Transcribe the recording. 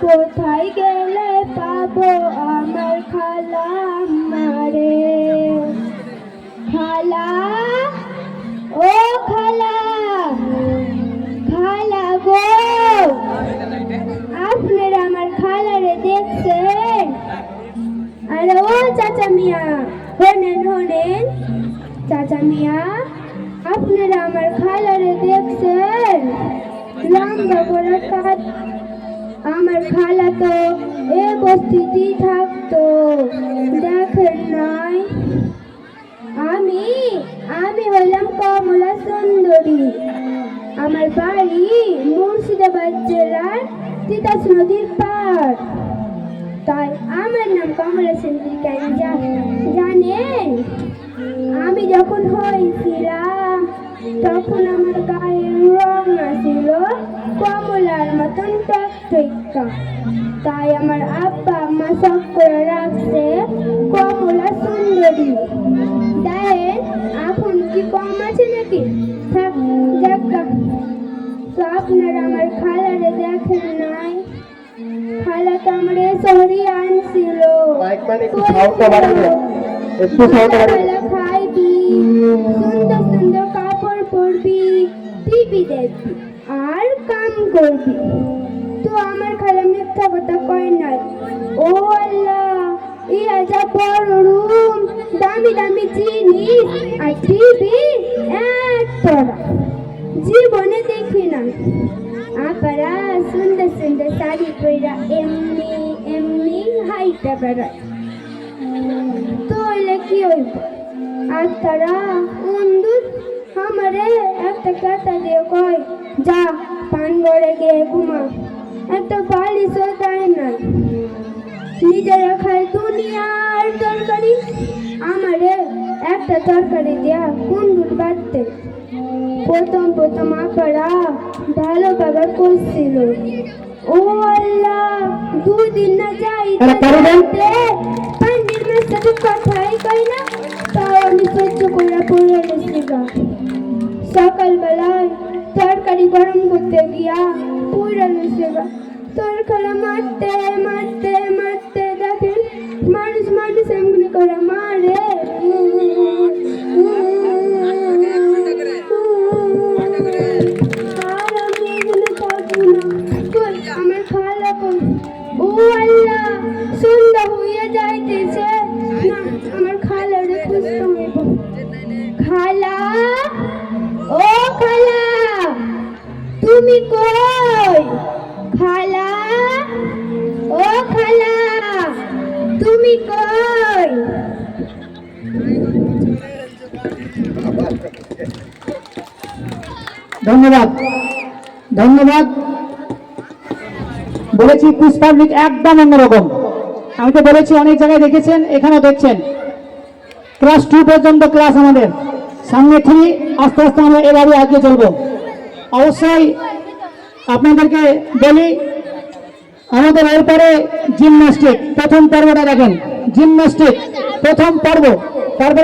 কোথায় গেলে পাবো আমার খালা আমারে? খালা, ও খালা, খালা গো, আপনারা আমার খালারে দেখছেন? আরে ও চাচা মিয়া, শোনেন শোনেন, চাচা মিয়া, আপনারা আমার খালারে দেখছেন? লম্বা বড় কাঠ, আমার খালা তো এ বস্তিতেই থাকতো, দেখেন নাই? আমি আমি হলাম কমলা সুন্দরী। আমার বাড়ি মুর্শিদাবাদ জেলার তিতাস নদীর পার। তাই আমার নাম কমলা সুন্দরী কেন জানেন? আমি যখন হয়েছিলাম তখন আমার গায়ের রং ছিল কমলার মতন টকটকা। তাই আমার আব্বা আম্মা শখ করে রাখছে কমলা সুন্দরী। দেখেন এখন কি কম আছে নাকি? থাক দেখা তো আপনারা আমার খালারে দেখেন নাই? খালা তো আমার এই শহরে আনছিল, খাইবি, সুন্দর সুন্দর কাপড় পরবি, টিভি দেখবি আর কাম করবি। তো আমার খালা মিথ্যা কথা কয় নাই। ও আল্লাহ, ইয়া যা বড় রুম, দামি দামি জিনিস আর টিভি এতটা জীবনে দেখি না। আপারা সুন্দর সুন্দর শাড়ি পরা এমনি এমনি হাইটা বেড়ায়, তোলে কি হইব? আর তারা বন্ধুর আমারে একটা কথা দিয়ে কয়, যা পান ঘরে গিয়ে ঘুমা। একটা বালিশও দেয় না, নিজেরা খায় দুনিয়ার তরকারি, আমারে একটা তরকারি দেয়া কুন্ডুর বাড়তে। প্রথম প্রথম আপারা ভালো ব্যবহার করছিল। ও আল্লাহ, দুদিন না যাইতে পান্ডির মেয়ের সাথে কথাই কই না, তাও আমি সহ্য করে পড়ে গেছিলাম। সকালবেলায় তরকারি গরম করতে গিয়া পুড়ে গেছিলাম। তরকারি মারতে মারতে মারতে দেখেন মানুষ মানুষ এমনি করে মারে। আমার খালা ও আল্লাহ, সন্ধ্যা হইয়া যাইতেছে না, আমার খালারে খুঁজতে হইব। খালা, ও খালা, তুমি কই? খালা, ও খালা, তুমি কই? ধন্যবাদ ধন্যবাদ। বলেছি কুইজ পাবলিক একদম অন্যরকম। আমি তো বলেছি অনেক জায়গায় দেখেছেন, এখানেও দেখছেন। ক্লাস 2 পর্যন্ত ক্লাস আমাদের, সামনে 3, আস্তে আস্তে আমরা এভাবে এগিয়ে চলবো। অবশ্যই আপনাদেরকে বলি, আমাদের এরপরে জিমন্যাস্টিক প্রথম পর্বটা দেখেন। জিমন্যাস্টিক প্রথম পর্ব, তারপরে